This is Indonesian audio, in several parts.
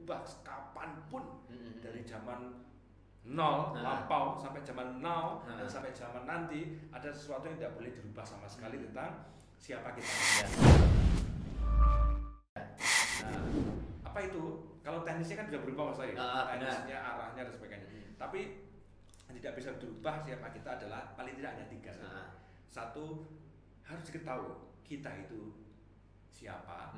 dirubah kapanpun, dari zaman nol lampau sampai zaman now dan sampai zaman nanti, ada sesuatu yang tidak boleh dirubah sama sekali tentang siapa kita. Apa itu? Kalau teknisnya kan bisa berubah Mas Ari, teknisnya, arahnya dan sebagainya. Tapi yang tidak bisa dirubah siapa kita adalah paling tidak hanya 3 saja. Satu, harus diketahui kita itu siapa.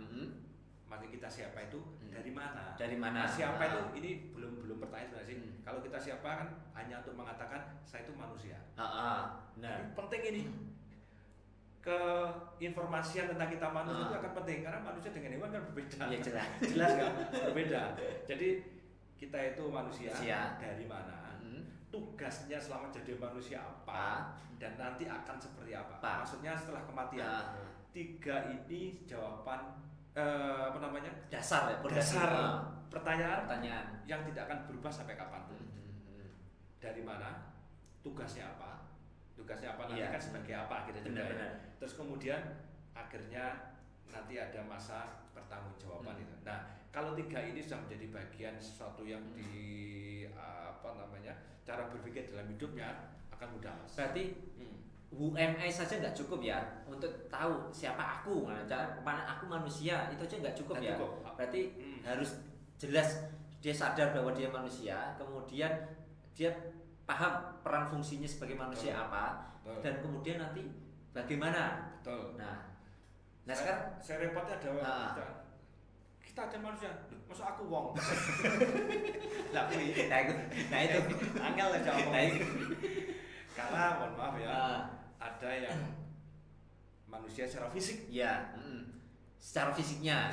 Maksud kita siapa itu dari mana? Dari mana? Nah, siapa itu ini belum pertanyaan sebenarnya sih. Kalau kita siapa kan hanya untuk mengatakan saya itu manusia. Nah, ini penting ini. Keinformasian tentang kita manusia itu akan penting karena manusia dengan hewan kan berbeda. Iya jelas. Jelas kan? Berbeda. Jadi kita itu manusia. Dari mana? Tugasnya selama jadi manusia apa? Dan nanti akan seperti apa? Maksudnya setelah kematian. 3 ini jawaban dasar pertanyaan yang tidak akan berubah sampai kapanpun. Dari mana, tugasnya apa nanti kan sebagai apa kita juga ya. Terus kemudian akhirnya nanti ada masa pertanggungjawaban itu. Nah, kalau 3 ini sudah menjadi bagian sesuatu yang cara berpikir dalam hidupnya akan mudah Mas. Berarti UMI saja nggak cukup ya untuk tahu siapa aku, mana aku manusia, itu aja nggak cukup ya. Berarti harus jelas dia sadar bahwa dia manusia, kemudian dia paham peran fungsinya sebagai manusia apa, dan kemudian nanti bagaimana. Nah sekarang saya repotnya ada kita ada manusia, masuk aku wong. Nah itu angel aja ngomong. Karena mohon maaf ya, ada yang manusia secara fisik. Ya, secara fisiknya.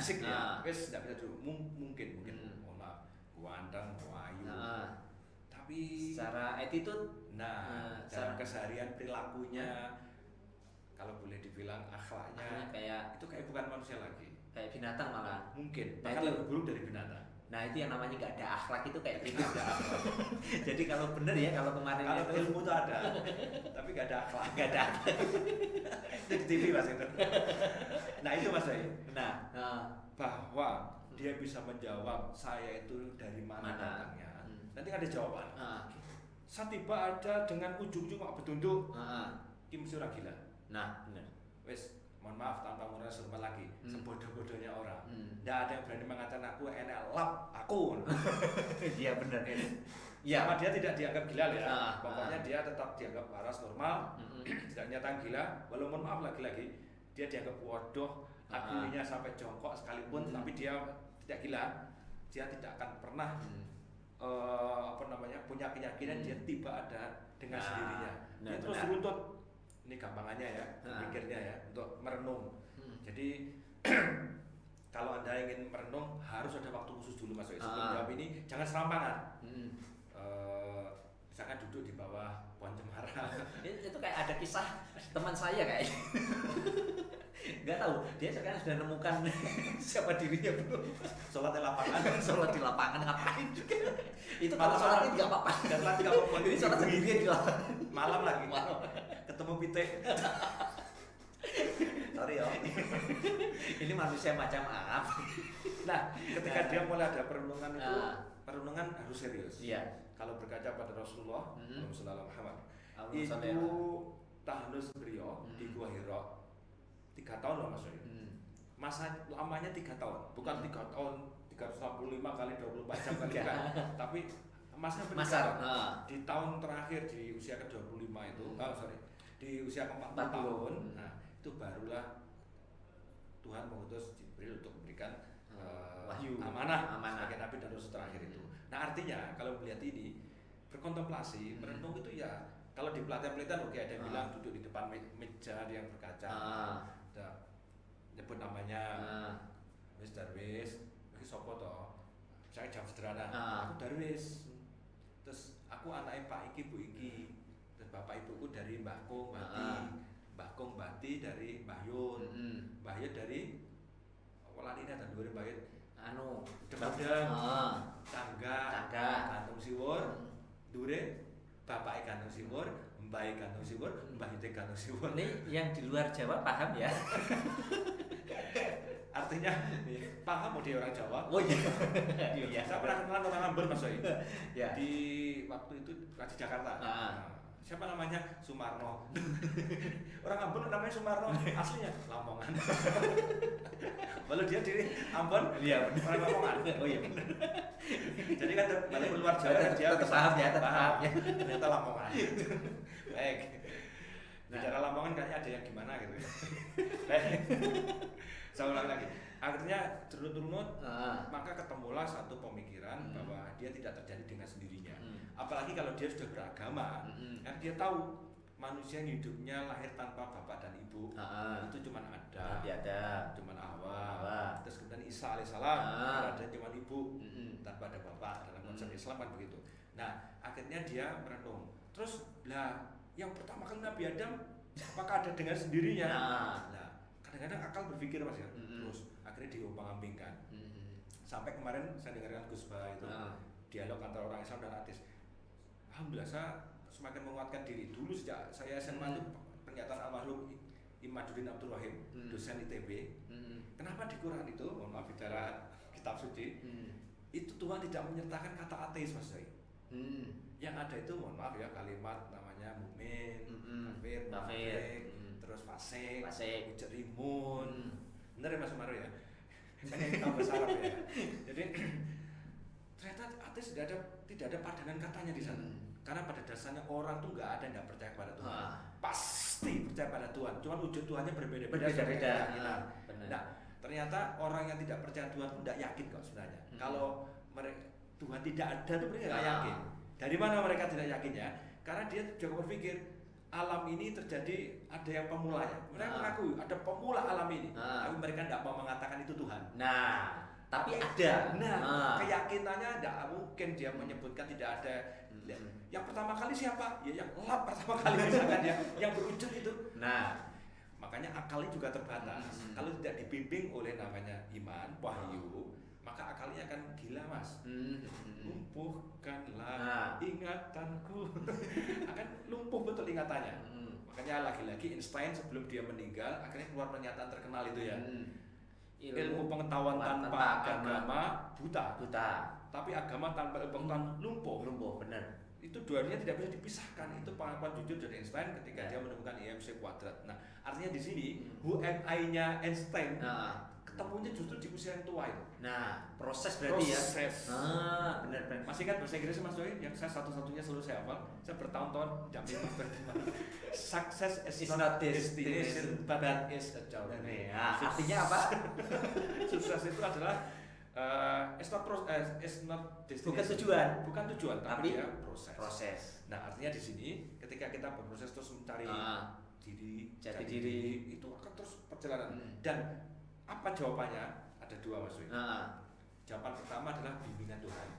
Wes tidak bisa dulu. Mungkin mohon maaf, ganteng, ayu. Tapi secara attitude, dalam keseharian perilakunya, kalau boleh dibilang akhlaknya, itu kayak bukan manusia lagi. Kayak binatang malah. Mungkin. Bahkan lebih buruk dari binatang. Nah itu yang namanya nggak ada akhlak, itu kayak binatang. Jadi kalau bener ya, kalau kemarin kalau itu ilmu itu ada, tapi nggak ada akhlak. Nggak ada. Itu di TV Mas itu. Nah itu Mas Dai. Bahwa dia bisa menjawab saya itu dari mana datangnya. Nanti ada jawaban. Saat tiba ada dengan ujung-ujung kok betunduk. Kim surah gila. Nah benar. Wes, mohon maaf tanpa mengurangi hormat lagi, sebodoh-bodohnya orang. Nggak ada yang berani mengatakan aku NLap, aku. Iya benar. Ya, sama dia tidak dianggap gila ya. Pokoknya dia tetap dianggap waras normal, tidak nyata gila. Walaupun maaf lagi-lagi dia dianggap bodoh, akhirnya sampai jongkok sekalipun, tapi dia tidak gila. Dia tidak akan pernah punya keyakinan dia tiba ada dengan sendirinya. Dia terus runtut. Ini gampangannya ya, pikirnya ya, untuk merenung. Jadi kalau Anda ingin merenung harus ada waktu khusus dulu Mas. Sebelum jawab ini jangan serampangan. Misalkan duduk di bawah pohon cemara. Itu kayak ada kisah teman saya kayak. Nggak tahu, dia sekarang sudah nemukan siapa dirinya belum. Sholat di lapangan ngapain juga. Itu kalau sholat itu nggak apa-apa. Ini sholat sendirian di lapangan. Malam lagi. Ketemu pitik. Sorry ya. Ini manusia macam apa? Nah, ketika dia mulai ada perenungan itu, perenungan harus serius. Iya. Kalau berkaca pada Rasulullah Sallallahu Alaihi Wasallam, itu tahnus beliau di Gua Hira 3 tahun loh Mas. Masa lamanya 3 tahun, bukan 3 tahun 365 kali 24 jam kali kan. Tapi masa di tahun terakhir di usia ke-25 itu, di usia ke-40 tahun, nah itu barulah Tuhan mengutus Jibril untuk memberikan wahyu, amanah sebagai nabi dan rasul terakhir itu. Nah artinya kalau melihat ini berkontemplasi, merenung itu ya kalau di pelatihan-pelatihan oke, ada yang bilang duduk di depan meja yang berkaca, ada nyebut namanya, wis Darwis, iki sapa to? Saya jam sederhana, aku Darwis. Terus aku anaknya Pak iki Bu iki. Terus bapak ibuku dari Mbah Kong, Mbah Kong Bati dari Mbah Yun, Mbah Yun dari Walani dan Dure Mbah Yun. Demedeng, tangga, gantung siwur, Dure bapak gantung siwur, mbah gantung siwur, mbah gantung siwur. Ini yang di luar Jawa paham ya? artinya paham dia orang Jawa. Oh iya. Iya. Saya pernah kenalan orang Ambon Mas Soy. Ya. Di waktu itu di Jakarta. Siapa namanya? Sumarno. Orang Ambon namanya Sumarno, aslinya Lamongan. Walau dia di Ambon, iya orang Lamongan. Oh iya. Jadi kan balik keluar Jawa dia paham ya, paham ya. Ternyata Lamongan. Baik. Bicara Lamongan kayaknya ada yang gimana gitu. Baik. Saya ulang lagi. Akhirnya turun-turun, maka ketemulah satu pemikiran bahwa dia tidak terjadi dengan sendirinya. Apalagi kalau dia sudah beragama, kan dia tahu manusia yang hidupnya lahir tanpa bapak dan ibu, itu cuma ada, cuma Hawa. Terus kemudian Isa alaihissalam, ada cuma ibu, tanpa ada bapak dalam konsep Islam kan begitu. Nah, akhirnya dia merenung. Terus, lah, yang pertama kali Nabi Adam, apakah ada dengan sendirinya? Nah, kadang-kadang akal berpikir Mas ya. Terus akhirnya diombang-ambingkan. Sampai kemarin saya dengarkan Gus Bah itu dialog antara orang Islam dan ateis. Alhamdulillah saya semakin menguatkan diri. Dulu sejak saya SMA itu pernyataan almarhum Imaduddin Abdul Wahid, dosen ITB. Kenapa di Quran itu, mohon maaf bicara kitab suci, itu Tuhan tidak menyertakan kata ateis Mas Zai. Yang ada itu mohon maaf ya kalimat namanya mukmin, kafir, munafik, terus fasik, mujrimun. Benar ya Mas Sumaru ya? Kan yang kita bahasa Arab ya. Jadi ternyata ateis tidak ada padanan katanya di sana. Karena pada dasarnya orang tuh nggak ada yang nggak percaya pada Tuhan. Pasti percaya pada Tuhan. Cuman wujud Tuhannya berbeda-beda. Nah, ternyata orang yang tidak percaya Tuhan pun tidak yakin kok sebenarnya. Kalau Tuhan tidak ada tuh mereka nggak yakin. Dari mana mereka tidak yakinnya? Karena dia juga berpikir alam ini terjadi ada yang pemulanya. Mereka mengaku ada pemula alam ini, tapi mereka tidak mau mengatakan itu Tuhan. Nah, tapi ada. Keyakinannya tidak mungkin dia menyebutkan tidak ada. Yang pertama kali siapa? Ya yang lap pertama kali misalkan ya, yang berwujud itu. Nah, makanya akalnya juga terbatas. Kalau tidak dibimbing oleh namanya iman, wahyu, maka akalnya akan gila Mas. Lumpuhkanlah ingatanku. Akan lumpuh betul ingatannya. Makanya lagi-lagi Einstein sebelum dia meninggal akhirnya keluar pernyataan terkenal itu ya. Ilmu pengetahuan tanpa agama buta. Tapi agama tanpa ilmu pengetahuan lumpuh. Benar. Itu duanya tidak bisa dipisahkan. Itu pengakuan jujur dari Einstein ketika dia menemukan IMC kuadrat. Nah, artinya di sini who am I-nya Einstein ketemunya justru di usia yang tua itu. Nah, proses berarti ya. Benar. Masih ingat bahasa Inggris Mas Doi yang saya satu-satunya selalu saya hafal. Saya bertahun-tahun jamin success is not destination but is a journey. Artinya apa? Sukses itu adalah it's not destination. Bukan tujuan, tapi dia proses. Nah, artinya di sini ketika kita berproses terus mencari jati diri itu akan terus perjalanan. Dan apa jawabannya? Ada dua Mas Wi. Jawaban pertama adalah bimbingan Tuhan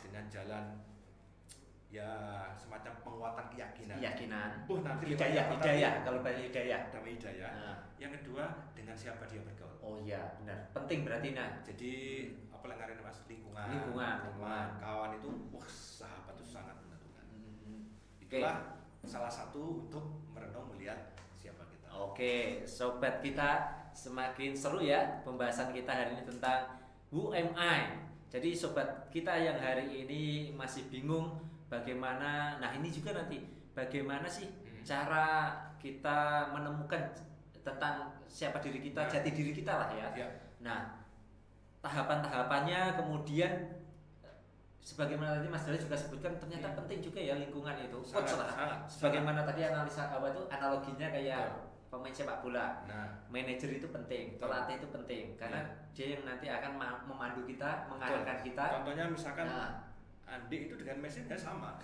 dengan jalan ya semacam penguatan keyakinan. Nanti hidayah kalau banyak hidayah. Damai hidayah. Yang kedua dengan siapa dia bergaul. Oh iya benar. Penting berarti Jadi apa yang ngarin Mas? Lingkungan. Kawan itu sahabat itu sangat menentukan. Itulah salah satu untuk merenung melihat siapa kita. Oke, sobat kita semakin seru ya pembahasan kita hari ini tentang who am I. Jadi sobat kita yang hari ini masih bingung bagaimana, nah ini juga nanti bagaimana sih cara kita menemukan tentang siapa diri kita, jati diri kita lah ya. Nah, tahapan-tahapannya kemudian sebagaimana tadi Mas Dali juga sebutkan ternyata penting juga ya lingkungan itu. Sebagaimana tadi analisa itu analoginya kayak pemain sepak bola, manajer itu penting, pelatih itu penting, karena dia yang nanti akan memandu kita, mengarahkan kita. Contohnya misalkan Andi itu dengan Messi nggak sama,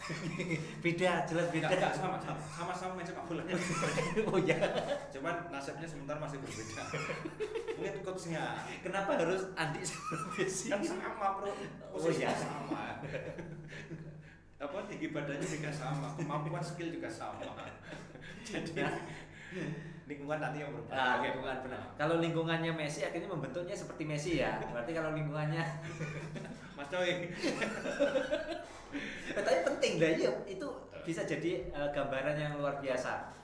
beda, jelas beda. Nggak sama main sepak bola. Oh ya, cuman nasibnya sebentar masih berbeda. Mungkin coachnya. Kenapa harus Andi sama Messi? Kan sama bro, posisinya sama. Apa tinggi badannya juga sama, kemampuan skill juga sama. Jadi lingkungan nanti yang berubah. Lingkungan benar. Kalau lingkungannya Messi akhirnya membentuknya seperti Messi ya. Berarti kalau lingkungannya Mas Coy. Tapi penting lah ya, itu bisa jadi gambaran yang luar biasa.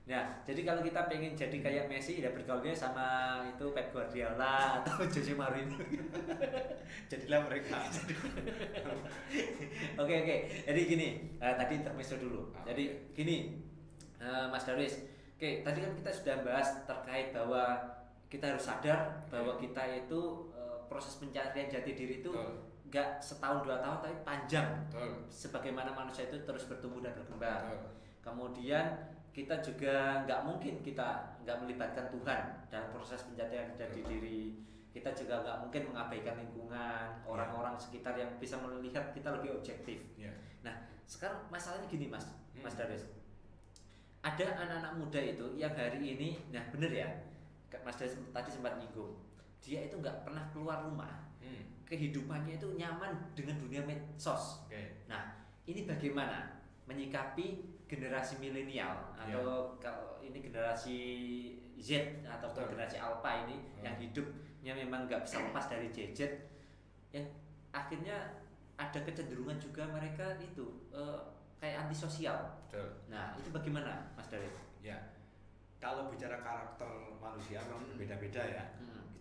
Nah, jadi kalau kita pengen jadi kayak Messi, ya bergaulnya sama itu Pep Guardiola atau Jose Mourinho. Jadilah mereka. Oke. Jadi gini, tadi intermezzo dulu. Jadi gini, Mas Darwis. Oke, tadi kan kita sudah bahas terkait bahwa kita harus sadar bahwa kita itu proses pencarian jati diri itu nggak setahun 2 tahun tapi panjang. Sebagaimana manusia itu terus bertumbuh dan berkembang. Kemudian kita juga nggak mungkin kita nggak melibatkan Tuhan dalam proses pencarian jati diri. Kita juga nggak mungkin mengabaikan lingkungan, orang-orang sekitar yang bisa melihat kita lebih objektif. Nah, sekarang masalahnya gini Mas Darwis. Ada anak-anak muda itu yang hari ini, nah bener ya, Mas Darwis tadi sempat nyinggung, dia itu nggak pernah keluar rumah. Kehidupannya itu nyaman dengan dunia medsos. Nah, ini bagaimana menyikapi generasi milenial atau kalau ini generasi Z atau generasi Alpha ini yang hidupnya memang nggak bisa lepas dari gadget, yang akhirnya ada kecenderungan juga mereka itu kayak antisosial. Nah, itu bagaimana Mas Darwis? Ya, kalau bicara karakter manusia memang berbeda-beda ya.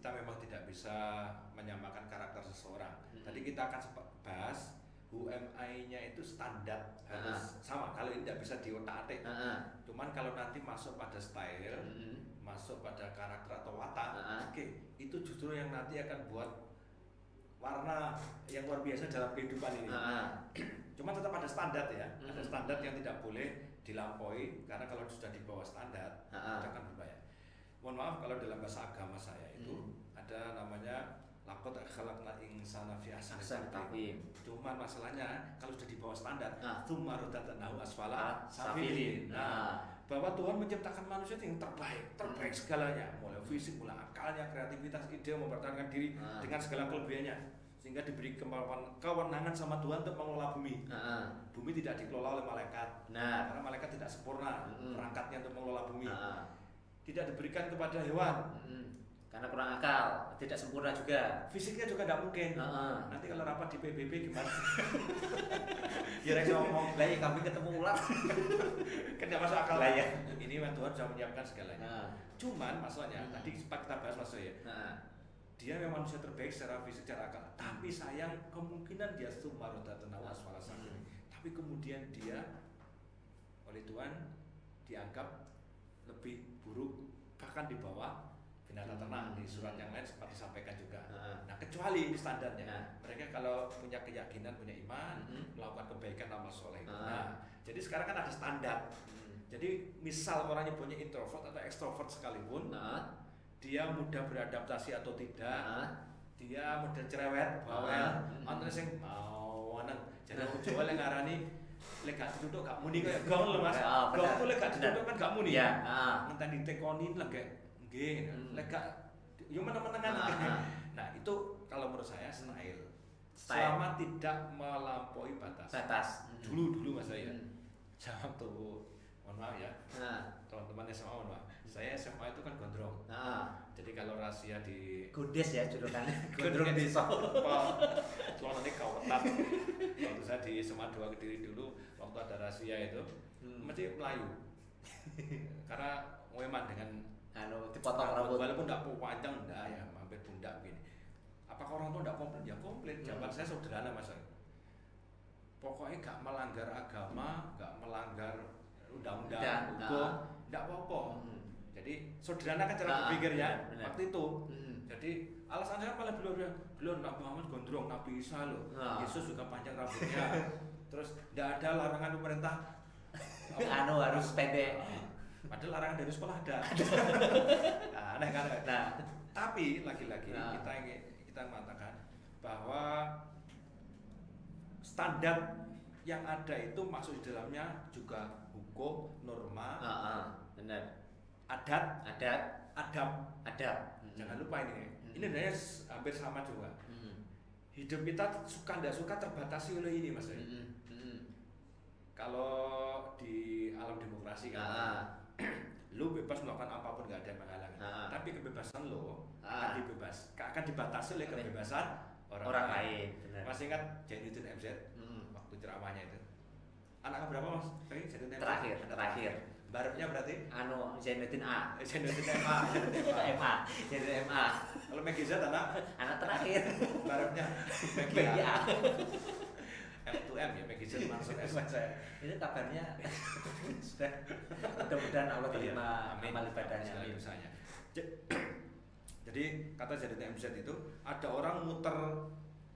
Kita memang tidak bisa menyamakan karakter seseorang. Tadi kita akan sempat bahas UMI-nya itu standar harus sama. Kalau ini tidak bisa diotak-atik. Cuman kalau nanti masuk pada style, masuk pada karakter atau watak, itu justru yang nanti akan buat warna yang luar biasa dalam kehidupan ini. Cuma tetap ada standar ya, ada standar yang tidak boleh dilampaui karena kalau sudah di bawah standar itu akan berbahaya. Mohon maaf kalau dalam bahasa agama saya itu ada namanya laqad khalaqnal insana fi ahsani taqwim. Cuman masalahnya kalau sudah di bawah standar, tsumma radadnahu asfala safilin. Bahwa Tuhan menciptakan manusia yang terbaik segalanya, mulai fisik, mulai akalnya, kreativitas, ide, mempertahankan diri dengan segala kelebihannya, sehingga diberi kewenangan sama Tuhan untuk mengelola bumi. Bumi tidak dikelola oleh malaikat, karena malaikat tidak sempurna perangkatnya untuk mengelola bumi. Tidak diberikan kepada hewan, karena kurang akal, tidak sempurna juga. Fisiknya juga tidak mungkin. Nanti kalau rapat di PBB gimana? Ya saya ngomong, lah ya kami ketemu ular. Kan tidak masuk akal lah ya. Ini Tuhan sudah menyiapkan segalanya. Cuman masalahnya tadi sempat kita bahas Mas ya. Dia memang manusia terbaik secara fisik, secara akal. Tapi sayang kemungkinan dia sumarodatna wasfala safilin. Tapi kemudian dia oleh Tuhan dianggap lebih buruk, bahkan di bawah binatang ternak. Di surat yang lain sempat disampaikan juga. Nah, kecuali ini standarnya, mereka kalau punya keyakinan, punya iman, melakukan kebaikan, amal soleh. Nah, jadi sekarang kan ada standar. Jadi misal orangnya punya introvert atau extrovert sekalipun, dia mudah beradaptasi atau tidak, dia mudah cerewet, bawel, antara sing mau nang jadi jual yang ngarani lek gak ditutuk gak muni kaya gong lho Mas. Gong itu lek gak ditutuk kan gak muni. Ngenteni ditekoni lek nggih, lek gak yo meneng-menengan. Nah, itu kalau menurut saya style. Selama tidak melampaui batas. Dulu Mas saya. Zaman tuh mohon maaf ya. Teman-teman SMA mohon maaf. Saya SMA itu kan gondrong. Jadi kalau rahasia di Gondes ya julukannya. Gondrong desa. Celana kawetan. Waktu saya di SMA 2 Kediri dulu, waktu ada rahasia itu mesti melayu. Karena memang dengan dipotong rambut. Walaupun tidak panjang, enggak ya, hampir pundak begini. Apakah orang tua tidak komplit? Ya komplit. Jawaban saya sederhana Mas. Pokoknya gak melanggar agama, gak melanggar undang-undang, hukum, tidak apa-apa. Jadi sederhana kan cara berpikirnya waktu itu. Jadi alasannya malah belum Nabi Muhammad gondrong, Nabi Isa loh, Yesus juga panjang rambutnya. Terus tidak ada larangan pemerintah harus pendek. Padahal larangan dari sekolah ada. Aneh kan? Nah, tapi lagi-lagi kita mengatakan bahwa standar yang ada itu masuk di dalamnya juga hukum, norma, benar. Adab. Jangan lupa ini. Ini sebenarnya hampir sama juga. Hidup kita suka tidak suka terbatasi oleh ini Mas. Kalau di alam demokrasi kan, lu bebas melakukan apapun, nggak ada yang menghalangi. Tapi kebebasan lo akan dibatasi oleh kebebasan orang lain. Masih ingat Jainuddin MZ waktu ceramahnya itu? Anak berapa Mas? Terakhir. Barepnya berarti? Zainuddin A. Zainuddin MA. Zainuddin MA. Kalau Meggy Z anak terakhir. Barepnya Meggy A. M2M ya, Meggy Z langsung S. Itu kabarnya sudah mudah-mudahan Allah terima amal ibadahnya. Jadi kata Zainuddin MZ itu ada orang muter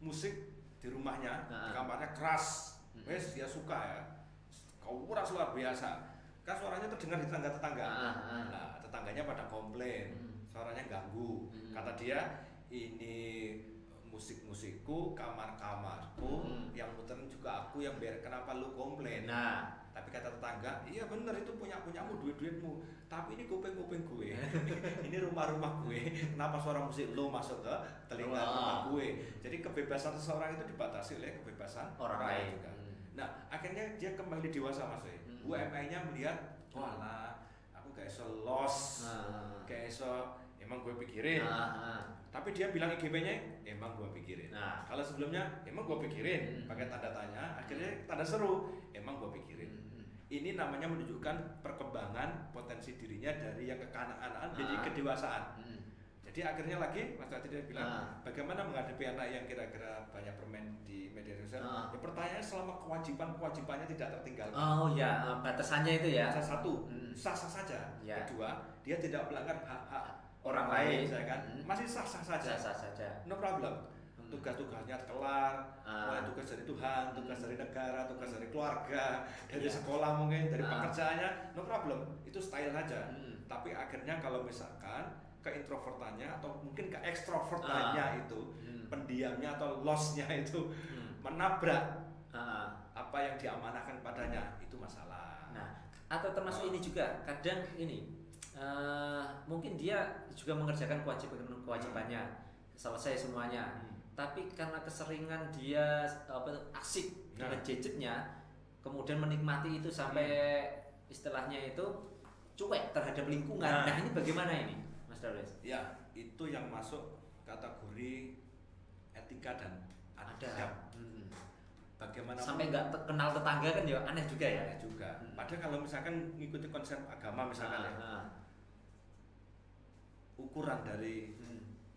musik di rumahnya, di kamarnya keras. Wes dia suka ya. Kau keras luar biasa. Kan suaranya terdengar di tetangga-tetangga. Nah, tetangganya pada komplain, suaranya ganggu. Kata dia, ini musik-musikku, kamar-kamarku, yang muterin juga aku, yang biar kenapa lu komplain? Nah, tapi kata tetangga, iya bener itu punyamu, duit-duitmu. Tapi ini kuping-kuping gue, ini rumah-rumah gue. Kenapa suara musik lu masuk ke telinga rumah gue? Jadi kebebasan seseorang itu dibatasi oleh kebebasan orang lain juga. Nah, akhirnya dia kembali dewasa Mas. UMI-nya melihat, walah, aku gak iso los, gak iso, emang gue pikirin. Tapi dia bilang IGP-nya, emang gue pikirin. Kalau sebelumnya, emang gue pikirin, pakai tanda tanya, akhirnya tanda seru, emang gue pikirin. Ini namanya menunjukkan perkembangan potensi dirinya dari yang kekanak-kanakan jadi kedewasaan. Jadi akhirnya lagi Mas Tadi dia bilang bagaimana menghadapi anak yang kira-kira banyak bermain di media sosial. Ya pertanyaannya selama kewajibannya tidak tertinggal. Oh ya, batasannya itu ya. Satu, sah-sah saja. Ya. Kedua, dia tidak melanggar hak-hak orang lain, saya kan masih sah-sah saja. Sah-sah saja. No problem. Tugas-tugasnya kelar, mulai tugas dari Tuhan, tugas dari negara, tugas dari keluarga, dari sekolah mungkin, dari pekerjaannya, no problem. Itu style aja. Tapi akhirnya kalau misalkan keintrovertannya atau mungkin ke ekstrovertannya itu pendiamnya atau loss-nya itu menabrak apa yang diamanahkan padanya, itu masalah. Nah, atau termasuk ini juga kadang ini mungkin dia juga mengerjakan kewajibannya selesai semuanya, tapi karena keseringan dia asik dengan gadgetnya, kemudian menikmati itu sampai istilahnya itu cuek terhadap lingkungan. Nah ini bagaimana ini? Ya, itu yang masuk kategori etika dan adab. Bagaimana sampai nggak kenal tetangga kan ya aneh juga ya. Aneh juga. Padahal kalau misalkan mengikuti konsep agama misalkan ukuran dari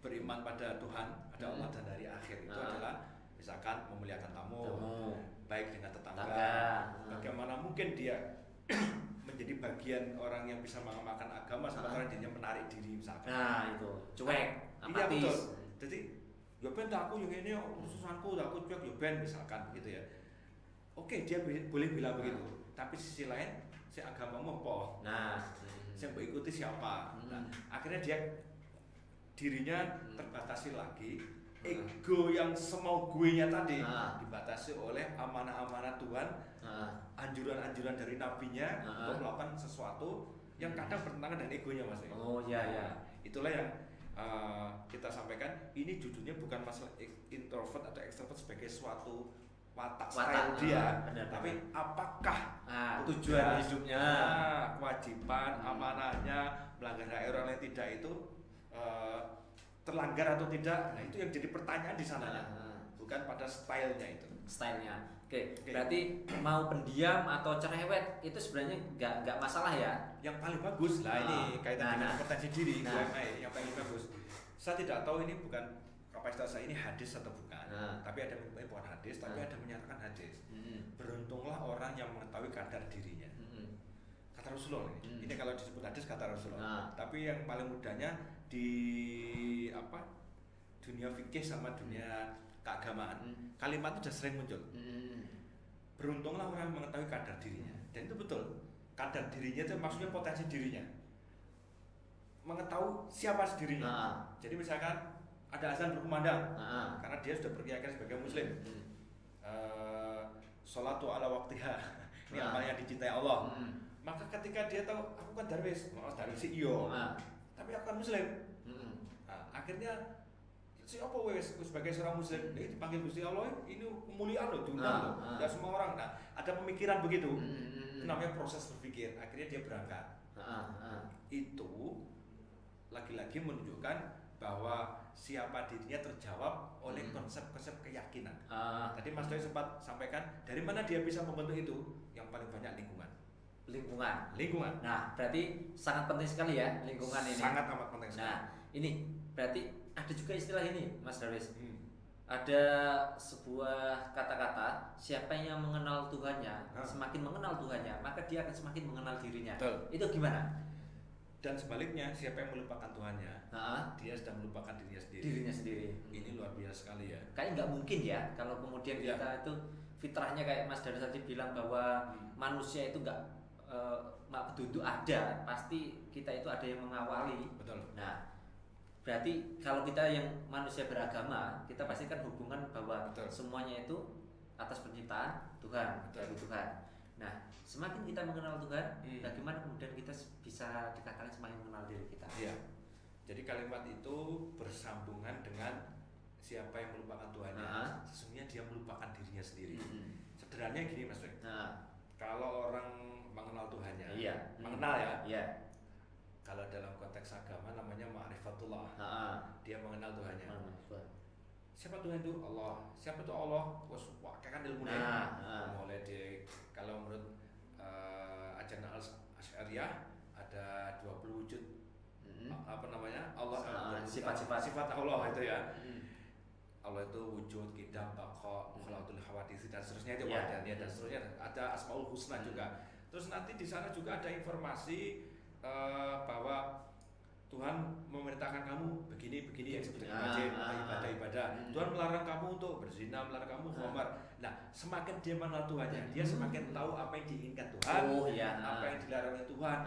beriman pada Tuhan, ada Allah dan hari akhir itu adalah misalkan memuliakan tamu, baik dengan tetangga. Bagaimana mungkin dia menjadi bagian orang yang bisa mengamalkan agama sementara dirinya menarik diri misalkan. Nah itu cuek, apatis. Iya betul. Jadi ya ben aku yang ini urusanku, aku cuek ya ben misalkan gitu ya. Oke, dia boleh bilang begitu. Tapi sisi lain, si agamamu apa? Nah, saya mengikuti siapa? Nah, akhirnya dia dirinya terbatasi lagi. Ego yang semau gue-nya tadi dibatasi oleh amanah-amanah Tuhan, anjuran-anjuran dari nabinya untuk melakukan sesuatu yang kadang bertentangan dengan egonya Mas. Oh iya ya. Itulah yang kita sampaikan. Ini judulnya bukan masalah introvert atau extrovert sebagai suatu watak style dia, tapi apakah tujuan hidupnya, kewajiban, amanahnya, melanggar hak orang lain tidak itu terlanggar atau tidak. Nah itu yang jadi pertanyaan di sananya, bukan pada stylenya itu. Stylenya. Oke. Berarti mau pendiam atau cerewet itu sebenarnya nggak masalah ya. Yang paling bagus lah ini kaitan dengan kompetensi diri UMI yang paling bagus. Saya tidak tahu ini bukan kapasitas saya ini hadis atau bukan, tapi ada bukan hadis, tapi ada menyatakan hadis. Beruntunglah orang yang mengetahui kadar dirinya. Kata Rasulullah ini. Ini kalau disebut hadis kata Rasulullah. Tapi yang paling mudahnya di dunia fikih sama dunia keagamaan, kalimat itu sudah sering muncul. Beruntunglah orang yang mengetahui kadar dirinya. Dan itu betul. Kadar dirinya itu maksudnya potensi dirinya. Mengetahui siapa dirinya. Jadi misalkan ada azan berkumandang, karena dia sudah berkeyakinan sebagai muslim. Sholatu ala waktiha. Ini amal yang dicintai Allah. Maka ketika dia tahu aku kan darwis, darwis iyo, tapi aku kan muslim. Akhirnya siapa wes sebagai seorang muslim ini dipanggil Gusti Allah, ini kemuliaan loh, diundang loh, tidak semua orang. Nah ada pemikiran begitu, itu namanya proses berpikir. Akhirnya dia berangkat. Itu lagi-lagi menunjukkan bahwa siapa dirinya terjawab oleh konsep-konsep keyakinan. Tadi Mas Doi sempat sampaikan dari mana dia bisa membentuk itu, yang paling banyak lingkungan. lingkungan. Nah, berarti sangat penting sekali ya lingkungan ini. Sangat amat penting sekali. Nah, ini berarti ada juga istilah ini, Mas Darwis. Ada sebuah kata-kata, siapa yang mengenal Tuhannya, semakin mengenal Tuhannya, maka dia akan semakin mengenal dirinya. Betul. Itu gimana? Dan sebaliknya, siapa yang melupakan Tuhannya, dia sedang melupakan dirinya sendiri. Ini luar biasa sekali ya. Kayaknya nggak mungkin ya kalau kemudian kita itu fitrahnya kayak Mas Darwis tadi bilang bahwa manusia itu nggak betul ada, pasti kita itu ada yang mengawali. Betul. Nah, berarti kalau kita yang manusia beragama, kita pasti kan hubungan bahwa semuanya itu atas penciptaan Tuhan, dari Tuhan. Nah, semakin kita mengenal Tuhan, bagaimana kemudian kita bisa dikatakan semakin mengenal diri kita. Iya. Jadi kalimat itu bersambungan dengan siapa yang melupakan Tuhannya, sesungguhnya dia melupakan dirinya sendiri. Sederhananya gini Mas Wek. Kalau orang mengenal Tuhannya, mengenal ya. Iya. Kalau dalam konteks agama namanya ma'rifatullah. Dia mengenal Tuhannya. Siapa Tuhan itu? Allah. Siapa itu Allah? Wah, kan ilmunya. Mulai di kalau menurut ajaran Asy'ariyah ada 20 wujud apa namanya? Allah, sifat Allah itu ya. Allah itu wujud, qidam, baqa, mukhalaqatul hawadits dan seterusnya itu ada dan seterusnya, ada Asmaul Husna juga. Terus nanti di sana juga ada informasi bahwa Tuhan memerintahkan kamu begini yang seperti wajib ibadah. Tuhan melarang kamu untuk berzina, melarang kamu khamar. Nah, semakin dia mengenal Tuhannya, dia semakin tahu apa yang diinginkan Tuhan, apa yang dilarangnya Tuhan,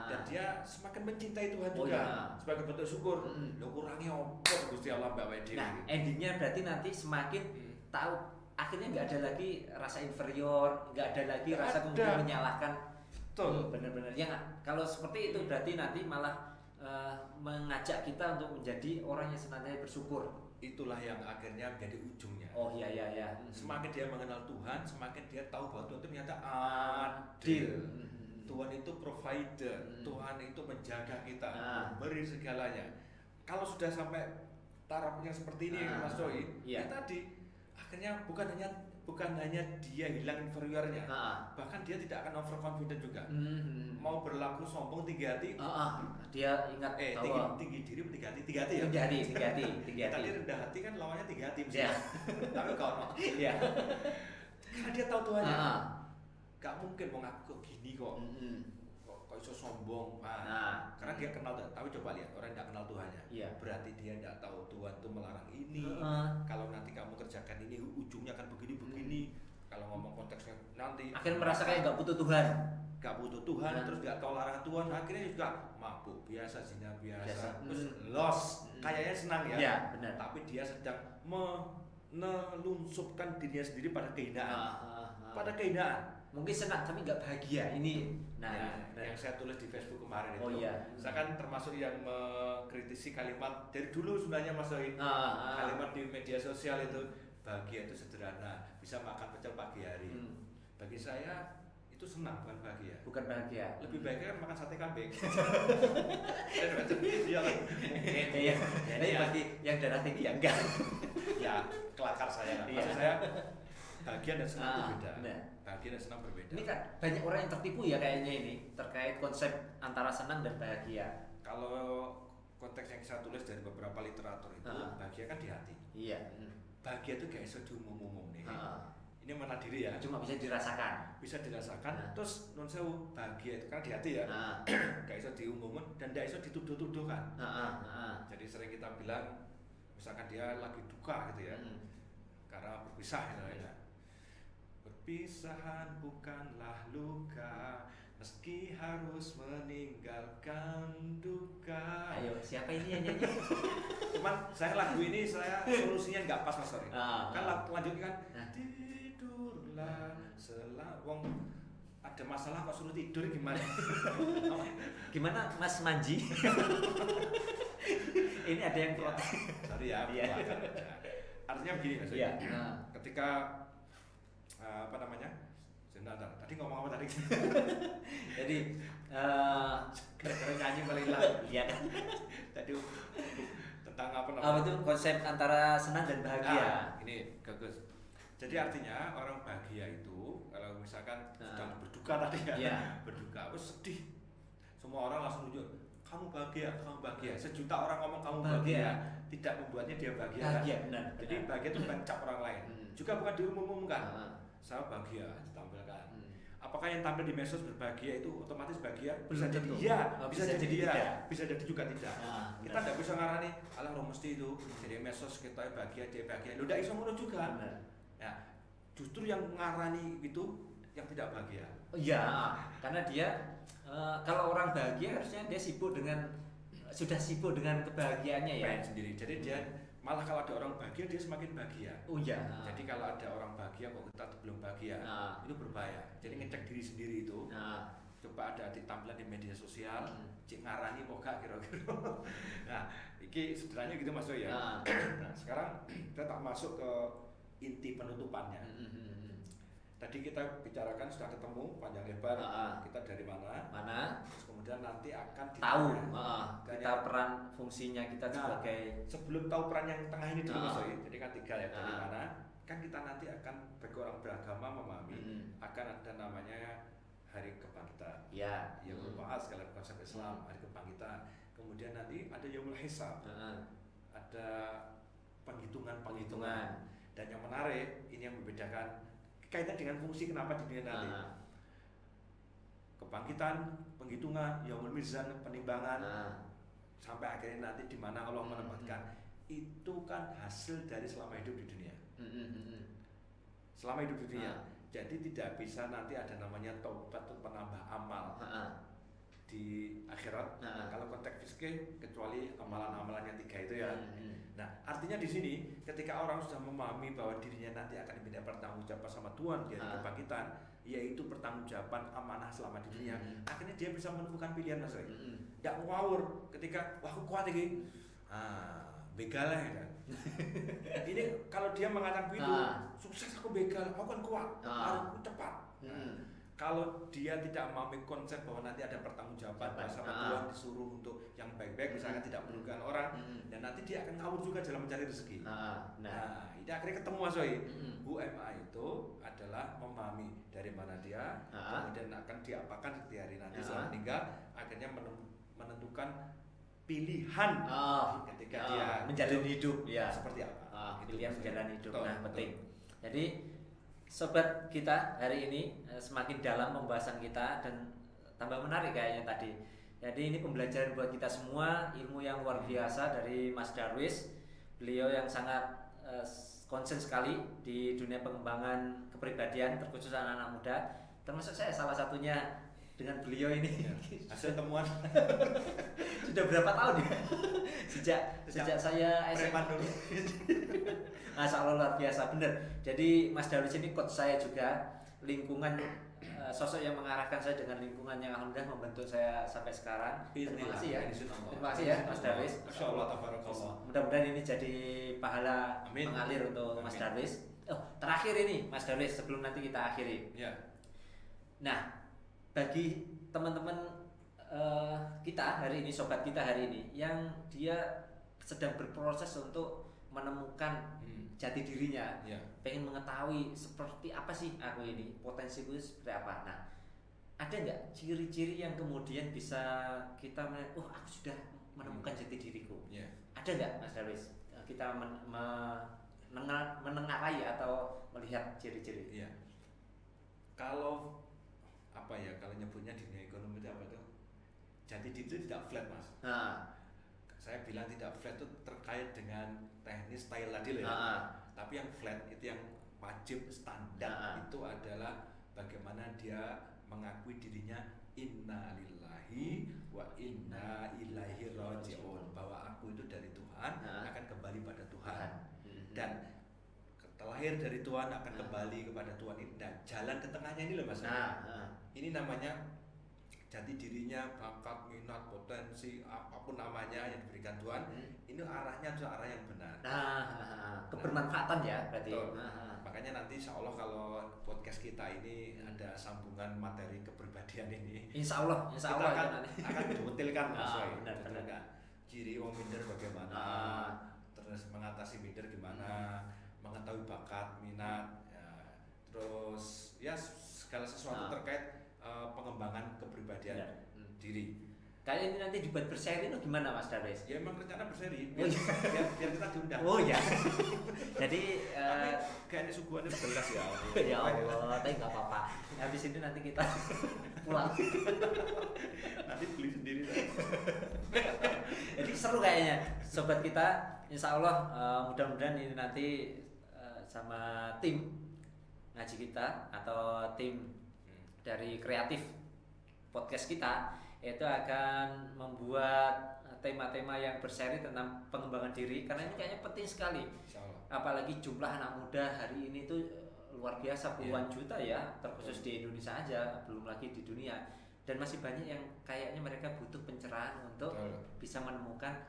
dan dia semakin mencintai Tuhan juga sebagai bentuk syukur. Lo kurangnya opo Gusti Allah Mbak Wedi. Nah, endingnya berarti nanti semakin tahu, akhirnya nggak ada lagi rasa inferior, nggak ada lagi rasa kemudian menyalahkan. Benar-benar ya. Kalau seperti itu berarti nanti malah mengajak kita untuk menjadi orang yang senantiasa bersyukur. Itulah yang akhirnya menjadi ujungnya. Oh iya. Semakin dia mengenal Tuhan, semakin dia tahu bahwa Tuhan itu ternyata adil. Tuhan itu provider, Tuhan itu menjaga kita, memberi segalanya. Kalau sudah sampai tarafnya seperti ini Mas Doi, ya tadi akhirnya bukan hanya dia hilang inferiornya, bahkan dia tidak akan overconfident juga. Mau berlaku sombong, tinggi hati, dia ingat tinggi diri, tinggi hati ya. Tinggi hati. Tadi rendah hati kan lawannya tinggi hati misalnya. Tapi kalau karena dia tahu Tuhannya, gak mungkin mau ngaku kok gini kok iso sombong. Karena dia kenal. Tapi coba lihat orang yang tidak kenal Tuhannya, berarti dia tidak tahu Tuhan itu melarang ini. Kalau nanti kamu kerjakan ini, ujungnya akan begini. Kalau ngomong konteksnya nanti akhirnya merasa kayak gak butuh Tuhan, terus gak tahu larangan Tuhan, akhirnya juga mabuk biasa, zina biasa. Terus loss, kayaknya senang ya, benar. Tapi dia sedang melunsupkan dirinya sendiri pada kehinaan. Mungkin senang tapi nggak bahagia ini. Yang saya tulis di Facebook kemarin itu, saya kan termasuk yang mengkritisi kalimat dari dulu sebenarnya Mas Doi. Kalimat di media sosial itu, bahagia itu sederhana, bisa makan pecel pagi hari. Bagi saya itu senang, bukan bahagia. Lebih baiknya kan makan sate kambing. Jadi bagi yang darah tinggi ya enggak. Ya kelakar saya. Maksud saya bahagia dan senang berbeda. Bahagia dan senang berbeda. Ini kan banyak orang yang tertipu ya kayaknya ini terkait konsep antara senang dan bahagia. Kalau konteks yang saya tulis dari beberapa literatur itu, bahagia kan di hati. Iya. Bahagia itu gak bisa diumum-umum nih. Ini mana diri ya. Cuma bisa dirasakan. Terus non sewu bahagia itu kan di hati ya. Gak bisa diumumkan dan gak bisa dituduh-tuduhkan. Jadi sering kita bilang, misalkan dia lagi duka gitu ya, karena berpisah ya. Perpisahan bukanlah luka, meski harus meninggalkan duka. Ayo, siapa ini yang nyanyi? Cuman saya lagu ini solusinya nggak pas Mas Sorry. Kan lanjutnya kan tidurlah selawong. Ada masalah kok suruh tidur gimana? Gimana Mas Manji? Ini ada yang protes. Sorry ya. Artinya begini Mas. Ketika apa namanya? Sebentar, tadi ngomong apa tadi? Jadi nyanyi paling lah. Iya. Tadi tentang apa namanya? Apa itu konsep antara senang dan bahagia? Ini bagus. Jadi artinya orang bahagia itu kalau misalkan sedang berduka tadi berduka, sedih, semua orang langsung nunjuk kamu bahagia. Sejuta orang ngomong kamu bahagia, tidak membuatnya dia bahagia. Benar. Jadi bahagia itu bukan cap orang lain, juga bukan diumumkan. Saya bahagia ditampilkan. Apakah yang tampil di medsos berbahagia itu otomatis bahagia? Bisa jadi iya, bisa jadi iya, bisa jadi juga tidak. Kita tidak bisa ngarani, alah mesti itu jadi medsos kita bahagia, dia bahagia. Lu tidak bisa ngono juga. Ya, justru yang ngarani itu yang tidak bahagia. Iya, karena dia kalau orang bahagia harusnya dia sudah sibuk dengan kebahagiaannya ya. Sendiri. Jadi dia malah kalau ada orang bahagia dia semakin bahagia. Oh iya. Jadi kalau ada orang bahagia kok kita belum bahagia, itu berbahaya. Jadi ngecek diri sendiri itu. Coba ada tampilan di media sosial, cik ngarani kok gak kira-kira. Nah, ini sederhananya gitu Mas ya. Nah, sekarang kita tak masuk ke inti penutupannya. Tadi kita bicarakan sudah ketemu panjang lebar, kita dari mana, terus kemudian nanti akan tahu kita peran fungsinya kita sebagai sebelum tahu peran yang tengah ini dulu Mas Soy, jadi kan 3 ya dari mana, kan kita nanti akan bagi orang beragama memahami akan ada namanya hari kebangkitan, ya merupakan segala konsep Islam, hari kebangkitan, kemudian nanti ada yaumul hisab, ada penghitungan, dan yang menarik ini yang membedakan kaitan dengan fungsi kenapa di dunia nanti. Kebangkitan, penghitungan, yaumul mizan, penimbangan, sampai akhirnya nanti di mana Allah menempatkan itu kan hasil dari selama hidup di dunia. Selama hidup di dunia. Jadi tidak bisa nanti ada namanya taubat atau penambah amal di akhirat. Kalau konteks fikih kecuali amalan-amalan yang 3 itu ya. Nah, artinya di sini ketika orang sudah memahami bahwa dirinya nanti akan diminta pertanggungjawaban sama Tuhan di hari kebangkitan, yaitu pertanggungjawaban amanah selama di dunia, akhirnya dia bisa menemukan pilihan Mas Roy. Tidak ngawur ketika wah aku kuat ini, begal lah ya. Ini kalau dia mengatakan begitu, sukses aku begal, aku kan kuat, aku cepat. Kalau dia tidak memahami konsep bahwa nanti ada pertanggungjawaban bersama Tuhan, disuruh untuk yang baik-baik, misalnya tidak merugikan orang, dan nanti dia akan ngawur juga dalam mencari rezeki. Nah, ini akhirnya ketemu Mas Soy. UMA itu adalah memahami dari mana dia, kemudian akan diapakan di hari nanti setelah meninggal, akhirnya menentukan pilihan ketika dia menjalani hidup ya seperti apa. Pilihan menjalani hidup. Nah, penting. Jadi sobat kita hari ini semakin dalam pembahasan kita dan tambah menarik kayaknya tadi. Jadi ini pembelajaran buat kita semua, ilmu yang luar biasa dari Mas Darwis. Beliau yang sangat konsen sekali di dunia pengembangan kepribadian terkhusus anak-anak muda. Termasuk saya salah satunya dengan beliau ini. Hasil temuan sudah berapa tahun ya? sejak saya SMA dulu. Masya Allah luar biasa bener. Jadi Mas Darwis ini coach saya juga, lingkungan sosok yang mengarahkan saya dengan lingkungan yang alhamdulillah membentuk saya sampai sekarang. Terima kasih ya. Terima kasih ya Mas Darwis. Masya Allah tabarakallah. Mudah-mudahan ini jadi pahala mengalir untuk Mas Darwis. Terakhir ini Mas Darwis sebelum nanti kita akhiri. Ya. Nah, bagi teman-teman kita hari ini, sobat kita hari ini yang dia sedang berproses untuk menemukan jati dirinya, pengen mengetahui seperti apa sih aku ini, potensiku seperti apa. Nah, ada nggak ciri-ciri yang kemudian bisa kita aku sudah menemukan jati diriku? Ada nggak Mas Darwis? Kita menengarai atau melihat ciri-ciri? Kalau apa ya, kalau nyebutnya di dunia ekonomi itu apa tuh? Jati diri itu tidak flat Mas. Saya bilang tidak flat itu terkait dengan teknis style tadi loh ya. Tapi yang flat itu yang wajib standar itu adalah bagaimana dia mengakui dirinya inna lillahi wa inna ilaihi raji'un, bahwa aku itu dari Tuhan akan kembali pada Tuhan, dan terlahir dari Tuhan akan kembali kepada Tuhan ini, dan jalan ke tengahnya ini loh Mas. Ini namanya jati dirinya, bakat, minat, potensi, apapun namanya yang diberikan Tuhan, ini arahnya adalah arah yang benar. Kebermanfaatan ya berarti. Makanya nanti insya Allah kalau podcast kita ini ada sambungan materi kepribadian ini, insya Allah akan detailkan Mas. Benar. Ciri orang minder bagaimana, terus mengatasi minder gimana, mengetahui bakat, minat, segala sesuatu terkait pengembangan kepribadian diri. Kali ini nanti dibuat berseri itu gimana Mas Darwis? Ya emang rencana berseri biar kita diundang. Oh ya. Jadi kayaknya suguhannya jelas ya. Ya Allah, tapi nggak apa-apa. Habis ini nanti kita pulang. Nanti beli sendiri. Jadi seru kayaknya, sobat kita. Insya Allah mudah-mudahan ini nanti sama tim ngaji kita atau tim dari kreatif podcast kita itu akan membuat tema-tema yang berseri tentang pengembangan diri, karena ini kayaknya penting sekali. Apalagi jumlah anak muda hari ini tuh luar biasa, puluhan juta ya, terkhusus di Indonesia aja, belum lagi di dunia. Dan masih banyak yang kayaknya mereka butuh pencerahan untuk bisa menemukan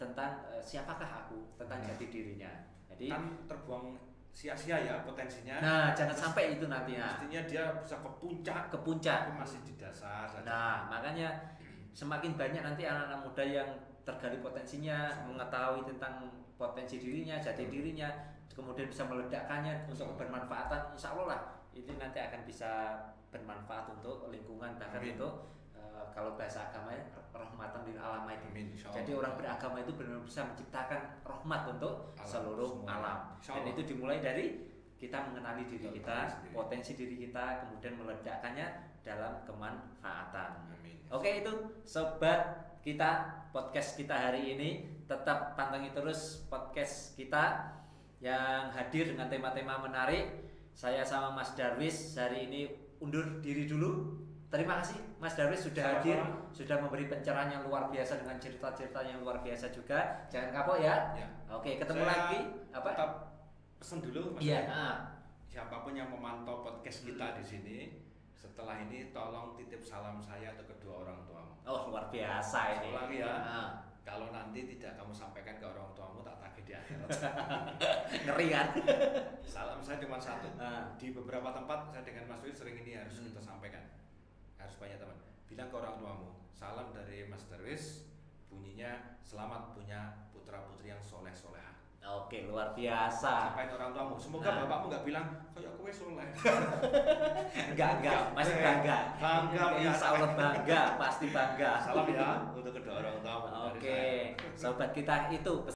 tentang siapakah aku, tentang jati dirinya. Jadi kan terbuang sia-sia ya potensinya. Nah, jangan sampai itu nantinya. Pastinya dia bisa ke puncak. Tapi masih di dasar saja. Nah, makanya semakin banyak nanti anak-anak muda yang tergali potensinya, mengetahui tentang potensi dirinya, jati dirinya, kemudian bisa meledakkannya untuk kebermanfaatan. Insya Allah lah, itu nanti akan bisa bermanfaat untuk lingkungan, bahkan untuk kalau bahasa agamanya rahmatan lil alamin. Jadi orang beragama itu benar-benar bisa menciptakan rahmat untuk seluruh alam. Dan itu dimulai dari kita mengenali diri kita, potensi diri kita, kemudian meledakkannya dalam kemanfaatan. Oke, itu sobat kita, podcast kita hari ini. Tetap pantengin terus podcast kita yang hadir dengan tema-tema menarik. Saya sama Mas Darwis hari ini undur diri dulu. Terima kasih Mas Darwis sudah hadir, sudah memberi pencerahan yang luar biasa dengan cerita-cerita yang luar biasa juga. Jangan kapok ya. Oke, ketemu lagi. Apa? Tetap pesan dulu Mas. Iya. Siapapun yang memantau podcast kita di sini, setelah ini tolong titip salam saya untuk kedua orang tuamu. Oh, luar biasa ini. Lagi ya. Kalau nanti tidak kamu sampaikan ke orang tuamu, tak tagih di akhirat. Ngeri kan? Salam saya cuma satu. Di beberapa tempat saya dengan Mas Darwis sering ini harus kita sampaikan. Harus banyak teman. Bilang ke orang tuamu, salam dari Mas Darwis, bunyinya selamat punya putra-putri yang soleh-soleha. Oke, luar biasa. Sampaikan orang tuamu. Semoga bapakmu nggak bilang kayak kowe soleh. Enggak, masih bangga. Bangga, insya Allah bangga, pasti bangga. Salam ya untuk kedua orang tuamu. Oke, sobat kita itu